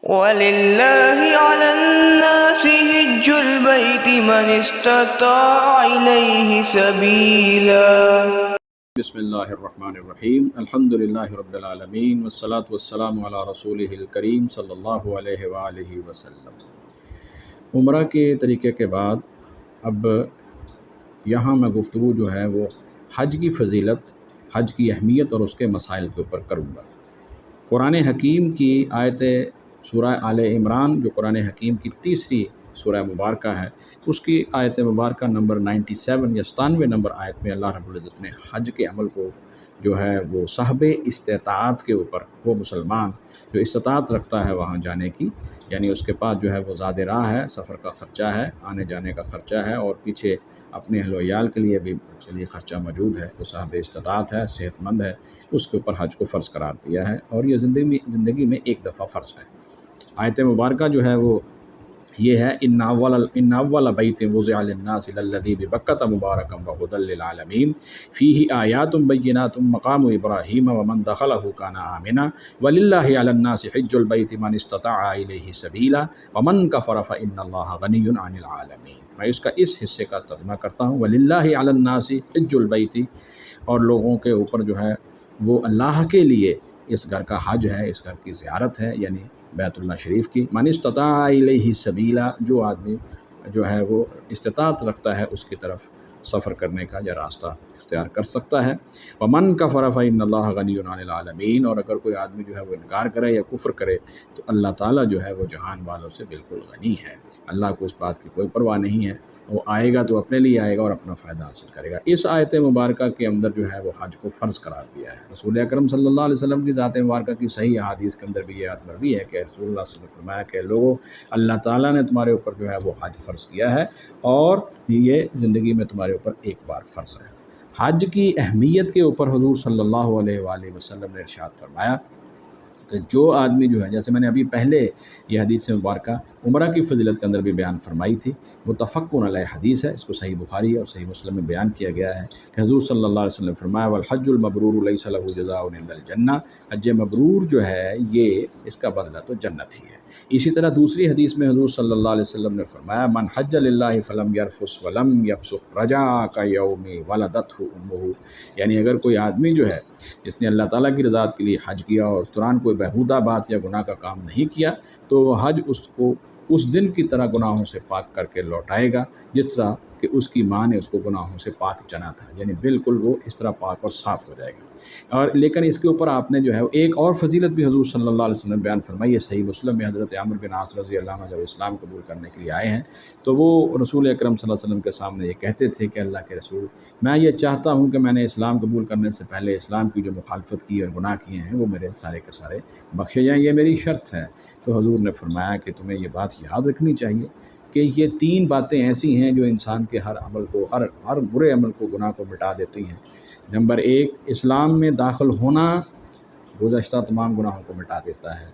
وَلِلَّهِ عَلَى النَّاسِ حِجُّ الْبَيْتِ مَنِ اسْتَطَاعَ إِلَيْهِ سَبِيلًا۔ بسم اللہ الرحمن الرحیم، الحمدللہ رب العالمین والصلاة والسلام علی رسولہ الکریم صلی اللہ علیہ وآلہ وسلم۔ عمرہ کے طریقے کے بعد اب یہاں میں گفتگو جو ہے وہ حج کی فضیلت، حج کی اہمیت اور اس کے مسائل کے اوپر کروں گا۔ قرآن حکیم کی آیت سورہ آل عمران، جو قرآن حکیم کی تیسری سورہ مبارکہ ہے، اس کی آیت مبارکہ نمبر 97 یا 97 نمبر آیت میں اللہ رب العزت نے حج کے عمل کو جو ہے وہ صاحب استطاعت کے اوپر، وہ مسلمان جو استطاعت رکھتا ہے وہاں جانے کی، یعنی اس کے پاس جو ہے وہ زاد راہ ہے، سفر کا خرچہ ہے، آنے جانے کا خرچہ ہے، اور پیچھے اپنے اہل و عیال کے لیے بھی چلیے خرچہ موجود ہے، وہ صاحب استطاعت ہے، صحت مند ہے، اس کے اوپر حج کو فرض قرار دیا ہے، اور یہ زندگی میں ایک دفعہ فرض ہے۔ آیت مبارکہ جو ہے وہ یہ ہے، ان اول بیت وضع للناس للذی ببکۃ مبارکا وہدی للعالمین فیہ آیات بینات مقام ابراہیم ومن دخلہ کان آمنا وللہ علی الناس حج البیت من استطاع الیہ سبیلا ومن کفر فإن اللہ غنی عن العالمین۔ میں اس کا اس حصے کا ترجمہ کرتا ہوں، وللہ علی الناس حج البیت، اور لوگوں کے اوپر جو ہے وہ اللہ کے لیے اس گھر کا حج ہے، اس گھر کی زیارت ہے، یعنی بیت اللہ شریف کی۔ من استطاع الیہ سبیلا، جو آدمی جو ہے وہ استطاعت رکھتا ہے اس کی طرف سفر کرنے کا یا راستہ اختیار کر سکتا ہے۔ ومن کفر فإن اللہ غنی عن العالمین، اور اگر کوئی آدمی جو ہے وہ انکار کرے یا کفر کرے تو اللہ تعالیٰ جو ہے وہ جہان والوں سے بالکل غنی ہے، اللہ کو اس بات کی کوئی پرواہ نہیں ہے، وہ آئے گا تو اپنے لیے آئے گا اور اپنا فائدہ حاصل کرے گا۔ اس آیت مبارکہ کے اندر جو ہے وہ حج کو فرض قرار دیا ہے۔ رسول اکرم صلی اللہ علیہ وسلم کی ذات مبارکہ کی صحیح احادیث کے اندر بھی یہ بات مروی ہے کہ رسول اللہ صلی اللہ علیہ وسلم نے فرمایا کہ لوگوں، اللہ تعالیٰ نے تمہارے اوپر جو ہے وہ حج فرض کیا ہے، اور یہ زندگی میں تمہارے اوپر ایک بار فرض ہے۔ حج کی اہمیت کے اوپر حضور صلی اللہ علیہ وآلہ وسلم نے ارشاد فرمایا کہ جو آدمی جو ہے، جیسے میں نے ابھی پہلے یہ حدیث مبارکہ عمرہ کی فضیلت کے اندر بھی بیان فرمائی تھی، متفقٌ علیہ حدیث ہے، اس کو صحیح بخاری اور صحیح مسلم میں بیان کیا گیا ہے کہ حضور صلی اللہ علیہ وسلم نے فرمایا والحج المبرور لیس لہ جزاء الا الجنہ، حج مبرور جو ہے یہ اس کا بدلہ تو جنت ہی ہے۔ اسی طرح دوسری حدیث میں حضور صلی اللہ علیہ وسلم نے فرمایا من حج للہ فلم یرفث ولم یفسق رجع کیوم ولدتہ امہ، یعنی اگر کوئی آدمی جو ہے جس نے اللہ تعالیٰ کی رضا کے لیے حج کیا اور اس دوران کوئی بیہودہ بات یا گناہ کا کام نہیں کیا تو وہ حج اس کو اس دن کی طرح گناہوں سے پاک کر کے لوٹائے گا، جس طرح کہ اس کی ماں نے اس کو گناہوں سے پاک چنا تھا، یعنی بالکل وہ اس طرح پاک اور صاف ہو جائے گا۔ اور لیکن اس کے اوپر آپ نے جو ہے ایک اور فضیلت بھی حضور صلی اللہ علیہ وسلم نے بیان فرمائی ہے، صحیح مسلم میں حضرت عامر بن عاص رضی اللہ عنہ جب اسلام قبول کرنے کے لیے آئے ہیں تو وہ رسول اکرم صلی اللہ علیہ وسلم کے سامنے یہ کہتے تھے کہ اللہ کے رسول، میں یہ چاہتا ہوں کہ میں نے اسلام قبول کرنے سے پہلے اسلام کی جو مخالفت کی اور گناہ کیے ہیں وہ میرے سارے کے سارے بخشے جائیں، یہ میری شرط ہے۔ تو حضور نے فرمایا کہ تمہیں یہ بات یاد رکھنی چاہیے کہ یہ تین باتیں ایسی ہیں جو انسان کے ہر عمل کو، ہر برے عمل کو، گناہ کو مٹا دیتی ہیں۔ نمبر ایک، اسلام میں داخل ہونا گزشتہ تمام گناہوں کو مٹا دیتا ہے۔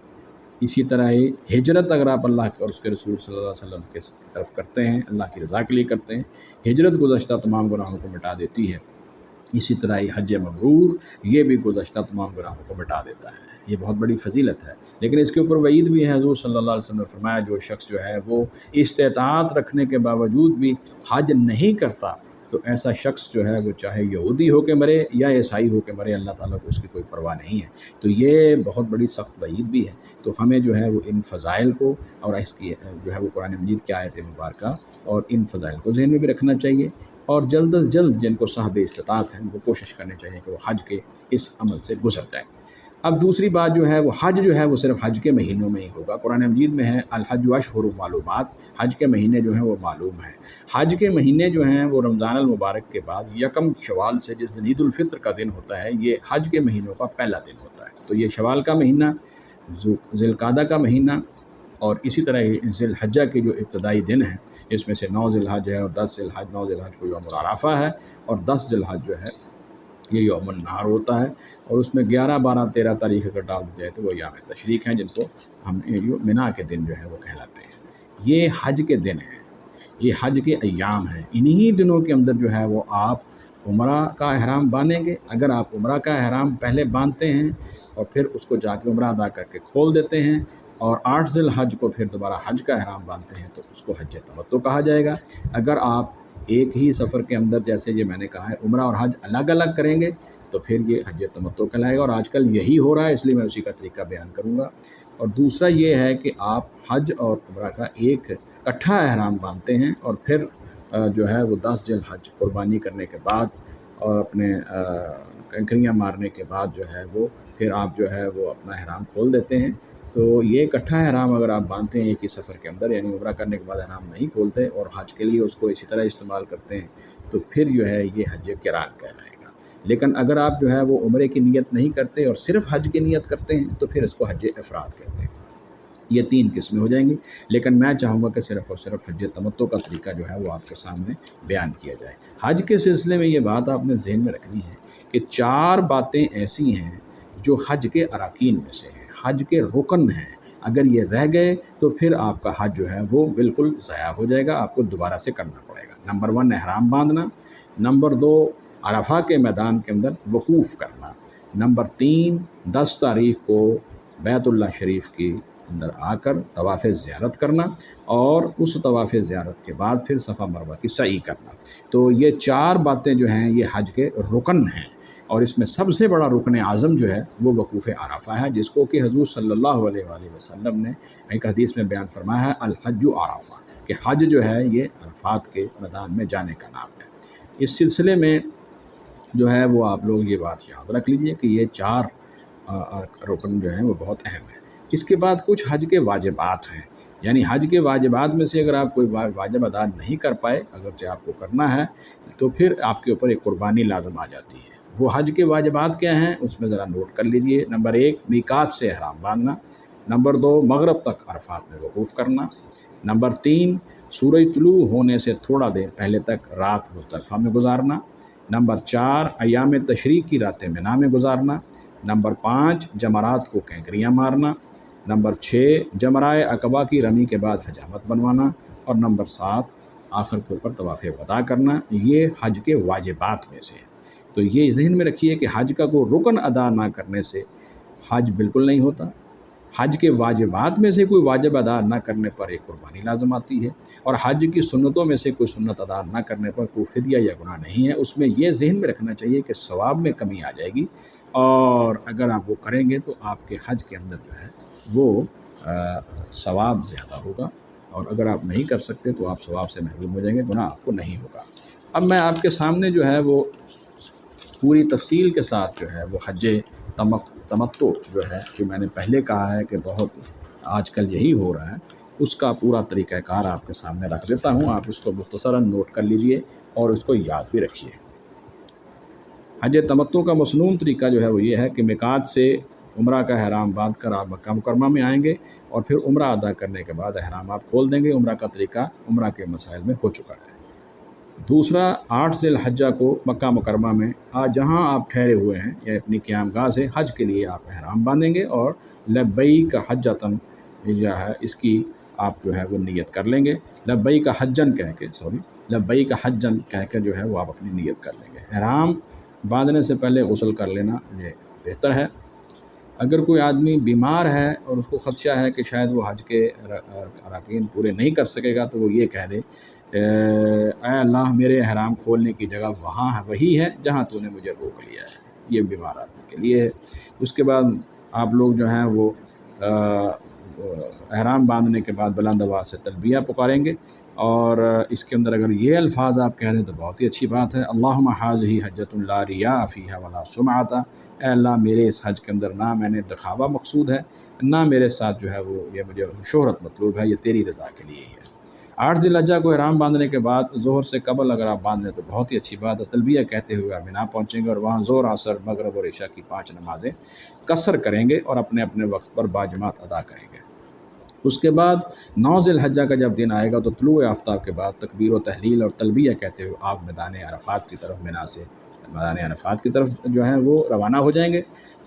اسی طرح ہجرت اگر آپ اللہ اور اس کے رسول صلی اللہ علیہ وسلم کی طرف کرتے ہیں، اللہ کی رضا کے لیے کرتے ہیں، ہجرت گزشتہ تمام گناہوں کو مٹا دیتی ہے۔ اسی طرح حج مبرور یہ بھی گزشتہ تمام گناہوں کو مٹا دیتا ہے، یہ بہت بڑی فضیلت ہے۔ لیکن اس کے اوپر وعید بھی ہے، حضور صلی اللہ علیہ وسلم نے فرمایا جو شخص جو ہے وہ استطاعت رکھنے کے باوجود بھی حج نہیں کرتا تو ایسا شخص جو ہے وہ چاہے یہودی ہو کے مرے یا عیسائی ہو کے مرے، اللہ تعالیٰ کو اس کی کوئی پرواہ نہیں ہے۔ تو یہ بہت بڑی سخت وعید بھی ہے، تو ہمیں جو ہے وہ ان فضائل کو اور اس کی جو ہے وہ قرآن مجید کی آیت مبارکہ اور ان فضائل کو ذہن میں بھی رکھنا چاہیے، اور جلد از جلد جن کو صاحب استطاعت ہیں ان کو کوشش کرنی چاہیے کہ وہ حج کے اس عمل سے گزر جائیں۔ اب دوسری بات جو ہے وہ حج جو ہے وہ صرف حج کے مہینوں میں ہی ہوگا۔ قرآن مجید میں ہے الحج اشہر معلومات، حج کے مہینے جو ہیں وہ معلوم ہیں۔ حج کے مہینے جو ہیں وہ رمضان المبارک کے بعد یکم شوال سے، جس دن عید الفطر کا دن ہوتا ہے، یہ حج کے مہینوں کا پہلا دن ہوتا ہے۔ تو یہ شوال کا مہینہ، ذی القعدہ کا مہینہ، اور اسی طرح ذی الحجہ کے جو ابتدائی دن ہیں جس میں سے 9 ذی الحج ہے اور 10 ذی الحج، 9 ذی الحج کو یوم العرفہ ہے اور 10 ذی الحج جو ہے یہ یوم النحر ہوتا ہے، اور اس میں 11، 12، 13 تاریخ اگر ڈال دی جائے تو وہ ایام تشریق ہیں جن کو ہم منا کے دن جو ہے وہ کہلاتے ہیں۔ یہ حج کے دن ہیں، یہ حج کے ایام ہیں، انہی دنوں کے اندر جو ہے وہ آپ عمرہ کا احرام باندھیں گے۔ اگر آپ عمرہ کا احرام پہلے باندھتے ہیں اور پھر اس کو جا کے عمرہ ادا کر کے کھول دیتے ہیں اور 8 ذی الحج کو پھر دوبارہ حج کا احرام باندھتے ہیں تو اس کو حج تمتع کہا جائے گا۔ اگر آپ ایک ہی سفر کے اندر جیسے یہ میں نے کہا ہے عمرہ اور حج الگ الگ کریں گے تو پھر یہ حج تمتع کہلائے گا، اور آج کل یہی ہو رہا ہے، اس لیے میں اسی کا طریقہ بیان کروں گا۔ اور دوسرا یہ ہے کہ آپ حج اور عمرہ کا ایک اکٹھا احرام باندھتے ہیں اور پھر جو ہے وہ 10 ذی الحج قربانی کرنے کے بعد اور اپنے کنکریاں مارنے کے بعد جو ہے وہ پھر آپ جو ہے وہ اپنا احرام کھول دیتے ہیں۔ تو یہ اکٹھا احرام اگر آپ باندھتے ہیں ایک ہی سفر کے اندر، یعنی عمرہ کرنے کے بعد احرام نہیں کھولتے اور حج کے لیے اس کو اسی طرح استعمال کرتے ہیں، تو پھر جو ہے یہ حج قران کہلائے گا۔ لیکن اگر آپ جو ہے وہ عمرے کی نیت نہیں کرتے اور صرف حج کی نیت کرتے ہیں تو پھر اس کو حج افراد کہتے ہیں۔ یہ 3 قسمیں ہو جائیں گی، لیکن میں چاہوں گا کہ صرف اور صرف حج تمتع کا طریقہ جو ہے وہ آپ کے سامنے بیان کیا جائے۔ حج کے سلسلے میں یہ بات آپ نے ذہن میں رکھنی ہے کہ 4 باتیں ایسی ہیں جو حج کے اراکین میں سے ہیں، حج کے رکن ہیں۔ اگر یہ رہ گئے تو پھر آپ کا حج جو ہے وہ بالکل ضائع ہو جائے گا، آپ کو دوبارہ سے کرنا پڑے گا۔ نمبر 1 احرام باندھنا، نمبر 2 عرفہ کے میدان کے اندر وقوف کرنا، نمبر 3 10 تاریخ کو بیت اللہ شریف کی اندر آ کر طواف زیارت کرنا، اور اس طواف زیارت کے بعد پھر صفا مروہ کی سعی کرنا۔ تو یہ 4 باتیں جو ہیں یہ حج کے رکن ہیں، اور اس میں سب سے بڑا رکن اعظم جو ہے وہ وقوف عرفہ ہے، جس کو کہ حضور صلی اللہ علیہ وآلہ وسلم نے ایک حدیث میں بیان فرمایا ہے الحج عرفہ، کہ حج جو ہے یہ عرفات کے میدان میں جانے کا نام ہے۔ اس سلسلے میں جو ہے وہ آپ لوگ یہ بات یاد رکھ لیجئے کہ یہ 4 رکن جو ہیں وہ بہت اہم ہیں۔ اس کے بعد کچھ حج کے واجبات ہیں، یعنی حج کے واجبات میں سے اگر آپ کوئی واجب ادا نہیں کر پائے، اگرچہ آپ کو کرنا ہے، تو پھر آپ کے اوپر ایک قربانی لازم آ جاتی ہے۔ وہ حج کے واجبات کیا ہیں اس میں ذرا نوٹ کر لیجئے۔ نمبر 1 میقات سے احرام باندھنا، نمبر 2 مغرب تک عرفات میں وقوف کرنا، نمبر 3 سورج طلوع ہونے سے تھوڑا دیر پہلے تک رات مزدلفہ میں گزارنا، نمبر 4 ایام تشریق کی راتیں مینا میں گزارنا، نمبر 5 جمرات کو کینکریاں مارنا، نمبر 6 جمرائے عقبہ کی رمی کے بعد حجامت بنوانا، اور نمبر 7 آخر کے اوپر طواف وداع کرنا۔ یہ حج کے واجبات میں سے ہیں۔ تو یہ ذہن میں رکھیے کہ حج کا کوئی رکن ادا نہ کرنے سے حج بالکل نہیں ہوتا۔ حج کے واجبات میں سے کوئی واجب ادا نہ کرنے پر ایک قربانی لازم آتی ہے، اور حج کی سنتوں میں سے کوئی سنت ادا نہ کرنے پر کوئی فدیہ یا گناہ نہیں ہے۔ اس میں یہ ذہن میں رکھنا چاہیے کہ ثواب میں کمی آ جائے گی، اور اگر آپ وہ کریں گے تو آپ کے حج کے اندر جو ہے وہ ثواب زیادہ ہوگا، اور اگر آپ نہیں کر سکتے تو آپ ثواب سے محروم ہو جائیں گے، گناہ آپ کو نہیں ہوگا۔ اب میں آپ کے سامنے جو ہے وہ پوری تفصیل کے ساتھ جو ہے وہ حج تمتع جو ہے، جو میں نے پہلے کہا ہے کہ بہت آج کل یہی ہو رہا ہے، اس کا پورا طریقہ کار آپ کے سامنے رکھ دیتا ہوں۔ آپ اس کو مختصراً نوٹ کر لیجئے اور اس کو یاد بھی رکھیے۔ حج تمتع کا مسنون طریقہ جو ہے وہ یہ ہے کہ میقات سے عمرہ کا احرام باندھ کر آپ مکہ مکرمہ میں آئیں گے، اور پھر عمرہ ادا کرنے کے بعد احرام آپ کھول دیں گے۔ عمرہ کا طریقہ عمرہ کے مسائل میں ہو چکا ہے۔ دوسرا 8 ذی الحجہ کو مکہ مکرمہ میں جہاں آپ ٹھہرے ہوئے ہیں یا اپنی قیام گاہ سے حج کے لیے آپ احرام باندھیں گے، اور لبیک حجۃ جو ہے اس کی آپ جو ہے وہ نیت کر لیں گے۔ لبیک حجن کہہ کے لبیک حجن کہہ کے جو ہے وہ آپ اپنی نیت کر لیں گے۔ احرام باندھنے سے پہلے غسل کر لینا یہ بہتر ہے۔ اگر کوئی آدمی بیمار ہے اور اس کو خدشہ ہے کہ شاید وہ حج کے اراکین پورے نہیں کر سکے گا، تو وہ یہ کہہ دے اے اللہ میرے احرام کھولنے کی جگہ وہی ہے جہاں تو نے مجھے روک لیا ہے۔ یہ بیمار آدمی کے لیے ہے۔ اس کے بعد آپ لوگ جو ہیں وہ احرام باندھنے کے بعد بلند آواز سے تلبیہ پکاریں گے، اور اس کے اندر اگر یہ الفاظ آپ کہہ دیں تو بہت ہی اچھی بات ہے۔ اللہم ھذہ حجۃ لا ریاء فیہا ولا سمعۃ، اے اللہ میرے اس حج کے اندر نہ میں نے دکھاوا مقصود ہے، نہ میرے ساتھ جو ہے وہ یہ مجھے شہرت مطلوب ہے، یہ تیری رضا کے لیے ہی ہے۔ 8 ذی الحجہ کو احرام باندھنے کے بعد ظہر سے قبل اگر آپ باندھ لیں تو بہت ہی اچھی بات ہے۔ تلبیہ کہتے ہوئے آپ مینا پہنچیں گے، اور وہاں ظہر، عصر، مغرب اور عشاء کی 5 نمازیں قصر کریں گے اور اپنے اپنے وقت پر باجماعت ادا کریں گے۔ اس کے بعد 9 ذی الحجہ کا جب دن آئے گا تو طلوع آفتاب کے بعد تکبیر و تحلیل اور تلبیہ کہتے ہوئے آپ میدان عرفات کی طرف مینا سے میدان عرفات کی طرف جو ہیں وہ روانہ ہو جائیں گے،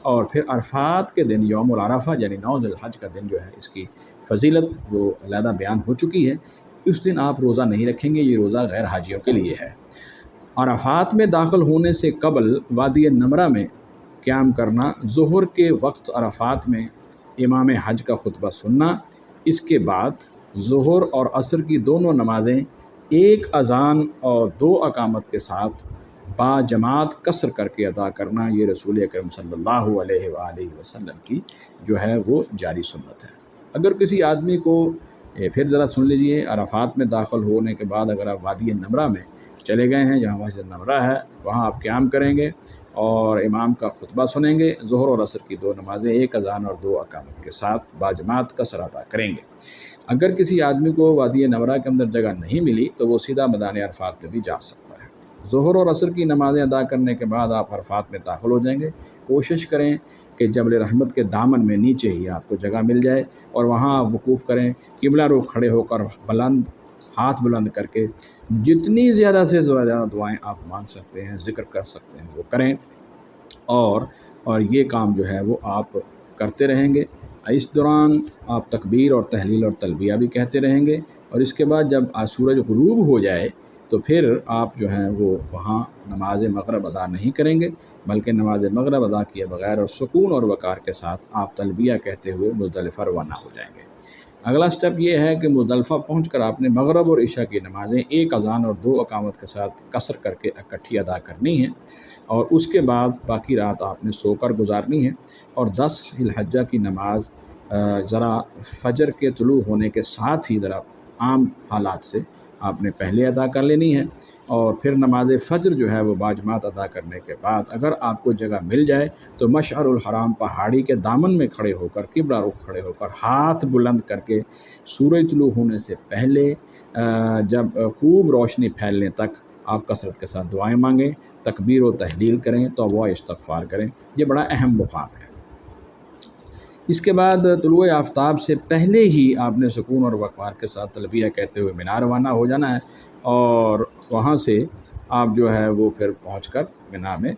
اور پھر عرفات کے دن یوم العرفہ یعنی 9 ذی الحج کا دن جو ہے اس کی فضیلت وہ علیحدہ بیان ہو چکی ہے۔ اس دن آپ روزہ نہیں رکھیں گے، یہ روزہ غیر حاجیوں کے لیے ہے۔ عرفات میں داخل ہونے سے قبل وادی نمرہ میں قیام کرنا، ظہر کے وقت عرفات میں امام حج کا خطبہ سننا، اس کے بعد ظہر اور عصر کی دونوں نمازیں ایک اذان اور 2 اقامت کے ساتھ با جماعت قصر کر کے ادا کرنا، یہ رسول اکرم صلی اللہ علیہ وآلہ وسلم کی جو ہے وہ جاری سنت ہے۔ اگر کسی آدمی کو پھر ذرا سن لیجئے، عرفات میں داخل ہونے کے بعد اگر آپ وادی نمرہ میں چلے گئے ہیں، جہاں مسجد نمرہ ہے، وہاں آپ قیام کریں گے اور امام کا خطبہ سنیں گے، ظہر اور عصر کی 2 نمازیں ایک اذان اور 2 اقامت کے ساتھ باجماعت قصر ادا کریں گے۔ اگر کسی آدمی کو وادی نمرہ کے اندر جگہ نہیں ملی تو وہ سیدھا میدان عرفات میں بھی جا سکتا ہے۔ ظہر اور عصر کی نمازیں ادا کرنے کے بعد آپ عرفات میں داخل ہو جائیں گے۔ کوشش کریں کہ جبل رحمت کے دامن میں نیچے ہی آپ کو جگہ مل جائے اور وہاں آپ وقوف کریں، قبلہ رخ کھڑے ہو کر ہاتھ بلند کر کے جتنی زیادہ سے زیادہ دعائیں آپ مانگ سکتے ہیں، ذکر کر سکتے ہیں وہ کریں، اور یہ کام جو ہے وہ آپ کرتے رہیں گے۔ اس دوران آپ تکبیر اور تحلیل اور تلبیہ بھی کہتے رہیں گے، اور اس کے بعد جب سورج غروب ہو جائے تو پھر آپ جو ہیں وہ وہاں نماز مغرب ادا نہیں کریں گے، بلکہ نماز مغرب ادا کیے بغیر اور سکون اور وقار کے ساتھ آپ تلبیہ کہتے ہوئے مزدلفہ روانہ ہو جائیں گے۔ اگلا سٹیپ یہ ہے کہ مزدلفہ پہنچ کر آپ نے مغرب اور عشاء کی نمازیں ایک اذان اور 2 اقامت کے ساتھ قصر کر کے اکٹھی ادا کرنی ہیں، اور اس کے بعد باقی رات آپ نے سو کر گزارنی ہے، اور 10 ذی الحجہ کی نماز ذرا فجر کے طلوع ہونے کے ساتھ ہی ذرا عام حالات سے آپ نے پہلے ادا کر لینی ہے، اور پھر نماز فجر جو ہے وہ باجماعت ادا کرنے کے بعد اگر آپ کو جگہ مل جائے تو مشعر الحرام پہاڑی کے دامن میں کھڑے ہو کر قبلہ رخ کھڑے ہو کر ہاتھ بلند کر کے سورج طلوع ہونے سے پہلے جب خوب روشنی پھیلنے تک آپ کثرت کے ساتھ دعائیں مانگیں، تکبیر و تحلیل کریں، توبہ استغفار کریں۔ یہ بڑا اہم مقام ہے۔ اس کے بعد طلوع آفتاب سے پہلے ہی آپ نے سکون اور وقار کے ساتھ تلبیہ کہتے ہوئے مینا روانہ ہو جانا ہے، اور وہاں سے آپ جو ہے وہ پھر پہنچ کر مینا میں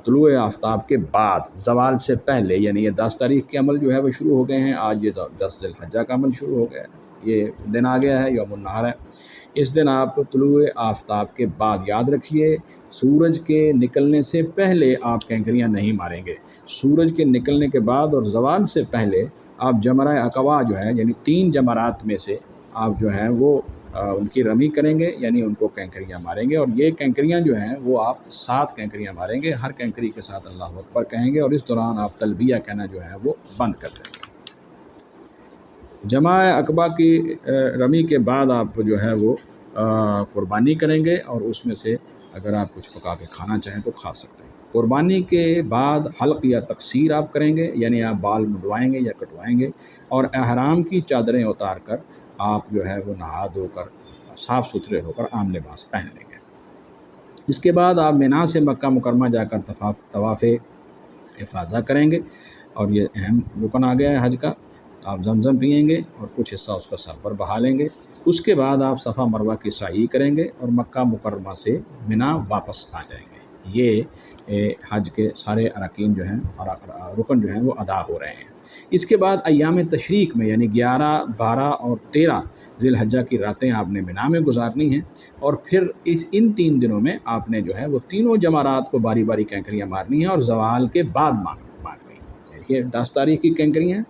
طلوع آفتاب کے بعد زوال سے پہلے، یعنی یہ 10 تاریخ کے عمل جو ہے وہ شروع ہو گئے ہیں، آج یہ 10 ذی الحجہ کا عمل شروع ہو گیا ہے، یہ دن آ گیا ہے، یوم النحر ہے۔ اس دن آپ طلوع آفتاب کے بعد یاد رکھیے سورج کے نکلنے سے پہلے آپ کینکریاں نہیں ماریں گے۔ سورج کے نکلنے کے بعد اور زوال سے پہلے آپ جمرہ عقبہ جو ہے، یعنی 3 جمرات میں سے آپ جو ہیں وہ ان کی رمی کریں گے، یعنی ان کو کینکریاں ماریں گے، اور یہ کینکریاں جو ہیں وہ آپ 7 کینکریاں ماریں گے، ہر کینکری کے ساتھ اللہ اکبر کہیں گے، اور اس دوران آپ تلبیہ کہنا جو ہے وہ بند کر دیں گے۔ جمرہ عقبہ کی رمی کے بعد آپ جو ہے وہ قربانی کریں گے، اور اس میں سے اگر آپ کچھ پکا کے کھانا چاہیں تو کھا سکتے ہیں۔ قربانی کے بعد حلق یا تقصیر آپ کریں گے، یعنی آپ بال منڈوائیں گے یا کٹوائیں گے، اور احرام کی چادریں اتار کر آپ جو ہے وہ نہا دھو کر صاف ستھرے ہو کر عام لباس پہن لیں گے۔ اس کے بعد آپ مینا سے مکہ مکرمہ جا کر طواف افاضہ کریں گے، اور یہ اہم رکن آ گیا ہے حج کا۔ آپ زمزم پئیں گے اور کچھ حصہ اس کا سر پر بہا لیں گے۔ اس کے بعد آپ صفا مروہ کی سعی کریں گے اور مکہ مکرمہ سے مینا واپس آ جائیں گے۔ یہ حج کے سارے اراکین جو ہیں اور رکن جو ہیں وہ ادا ہو رہے ہیں۔ اس کے بعد ایام تشریق میں یعنی 11، 12 اور 13 ذی الحجہ کی راتیں آپ نے مینا میں گزارنی ہیں، اور پھر ان 3 دنوں میں آپ نے جو ہے وہ تینوں جمرات کو باری باری کینکریاں مارنی ہیں اور زوال کے بعد مارنی ہیں۔ دیکھیے 10 تاریخ کی کینکریاں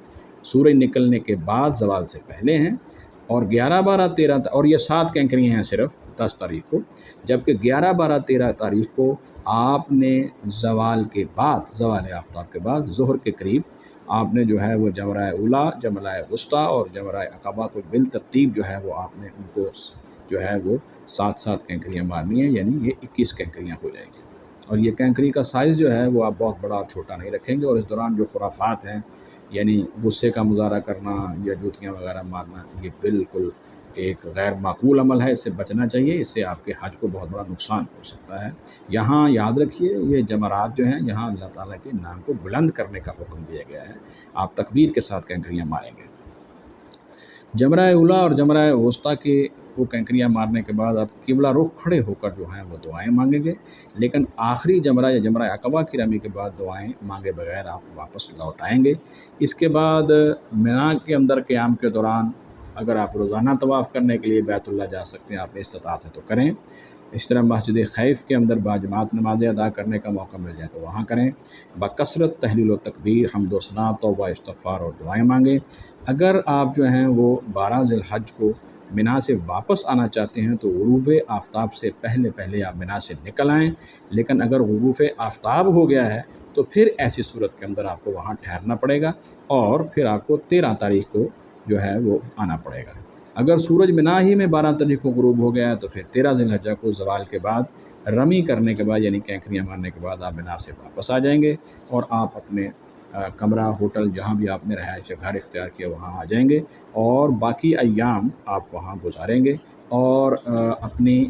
سورج نکلنے کے بعد زوال سے پہلے ہیں، اور 11، 12، 13 اور یہ 7 کینکریاں ہیں صرف 10 تاریخ کو، جبکہ 11، 12، 13 تاریخ کو آپ نے زوال کے بعد، زوال آفتاب کے بعد ظہر کے قریب آپ نے جو ہے وہ جمرہ اولیٰ، جمرہ وسطیٰ اور جمرہ عقبہ کو بالترتیب جو ہے وہ آپ نے ان کو جو ہے وہ 7 کینکریاں مارنی ہیں، یعنی یہ 21 کینکریاں ہو جائیں گی۔ اور یہ کینکری کا سائز جو ہے وہ آپ بہت بڑا اور چھوٹا نہیں رکھیں گے، اور اس دوران جو خرافات ہیں یعنی غصے کا مظاہرہ کرنا یا جوتیاں وغیرہ مارنا، یہ بالکل ایک غیر معقول عمل ہے، اس سے بچنا چاہیے، اس سے آپ کے حج کو بہت بڑا نقصان ہو سکتا ہے۔ یہاں یاد رکھیے یہ جمرات جو ہیں یہاں اللہ تعالیٰ کے نام کو بلند کرنے کا حکم دیا گیا ہے، آپ تکبیر کے ساتھ کینکریاں ماریں گے۔ جمرہ اولیٰ اور جمرہ وسطیٰ کے وہ کینکریاں مارنے کے بعد آپ قبلہ رخ کھڑے ہو کر جو ہیں وہ دعائیں مانگیں گے، لیکن آخری جمرہ یا جمرہ عقبہ کی رمی کے بعد دعائیں مانگے بغیر آپ واپس لوٹ آئیں گے۔ اس کے بعد مینا کے اندر قیام کے دوران اگر آپ روزانہ طواف کرنے کے لیے بیت اللہ جا سکتے ہیں، آپ نے استطاعت ہے تو کریں، اس طرح مسجد خیف کے اندر باجماعت نمازیں ادا کرنے کا موقع مل جائے تو وہاں کریں۔ بکثرت تحلیل و تکبیر، حمد و ثنا، توبہ استغفار اور دعائیں مانگیں۔ اگر آپ جو ہیں وہ 12 ذی الحج کو منا سے واپس آنا چاہتے ہیں تو غروب آفتاب سے پہلے آپ منا سے نکل آئیں، لیکن اگر غروب آفتاب ہو گیا ہے تو پھر ایسی صورت کے اندر آپ کو وہاں ٹھہرنا پڑے گا اور پھر آپ کو 13 تاریخ کو جو ہے وہ آنا پڑے گا۔ اگر سورج منا ہی میں 12 تاریخ کو غروب ہو گیا ہے تو پھر 13 ذی الحجہ کو زوال کے بعد رمی کرنے کے بعد یعنی کینکریاں مارنے کے بعد آپ منا سے واپس آ جائیں گے اور آپ اپنے کمرہ، ہوٹل، جہاں بھی آپ نے رہائش گھر اختیار کیا وہاں آ جائیں گے اور باقی ایام آپ وہاں گزاریں گے اور اپنی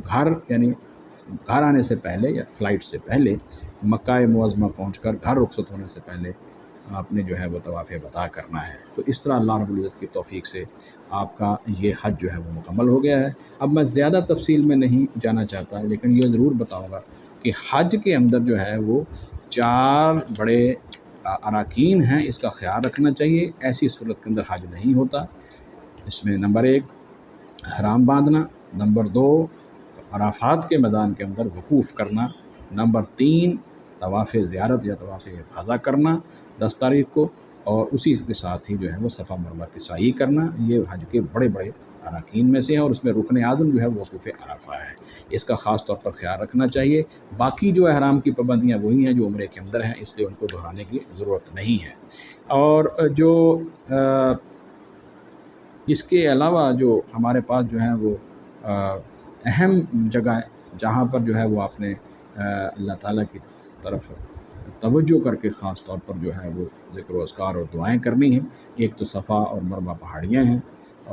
گھر یعنی گھر آنے سے پہلے یا فلائٹ سے پہلے مکہ معظمہ پہنچ کر گھر رخصت ہونے سے پہلے آپ نے جو ہے وہ طواف وداع کرنا ہے۔ تو اس طرح اللہ رب العزت کی توفیق سے آپ کا یہ حج جو ہے وہ مکمل ہو گیا ہے۔ اب میں زیادہ تفصیل میں نہیں جانا چاہتا لیکن یہ ضرور بتاؤں گا کہ حج کے اندر جو ہے وہ 4 بڑے اراکین ہیں، اس کا خیال رکھنا چاہیے۔ ایسی صورت کے اندر حج نہیں ہوتا۔ اس میں نمبر 1 حرام باندھنا، نمبر 2 عرفات کے میدان کے اندر وقوف کرنا، نمبر 3 طواف زیارت یا طواف افاضہ کرنا 10 تاریخ کو، اور اسی کے ساتھ ہی جو ہے وہ صفا مروہ کی سعی کرنا۔ یہ حج کے بڑے بڑے اراکین میں سے ہے اور اس میں رکن اعظم جو ہے وہ وقوف عرفہ ہے، اس کا خاص طور پر خیال رکھنا چاہیے۔ باقی جو احرام کی پابندیاں وہی ہیں جو عمرے کے اندر ہیں، اس لیے ان کو دہرانے کی ضرورت نہیں ہے۔ اور جو اس کے علاوہ جو ہمارے پاس جو ہیں وہ اہم جگہ جہاں پر جو ہے وہ آپ نے اللہ تعالیٰ کی طرف توجہ کر کے خاص طور پر جو ہے وہ ذکر و اذکار اور دعائیں کرنی ہیں، ایک تو صفا اور مروہ پہاڑیاں ہیں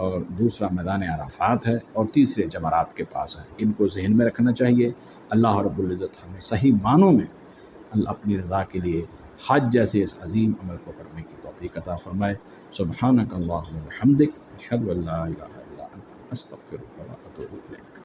اور دوسرا میدان عرفات ہے اور تیسرے جمرات کے پاس ہے۔ ان کو ذہن میں رکھنا چاہیے۔ اللہ رب العزت ہمیں صحیح معنوں میں اپنی رضا کے لیے حج جیسے اس عظیم عمل کو کرنے کی توفیق عطا فرمائے۔ سبحانک اللہم و بحمدک، اشہد ان لا الہ الا انت، استغفرک و اتوب الیک۔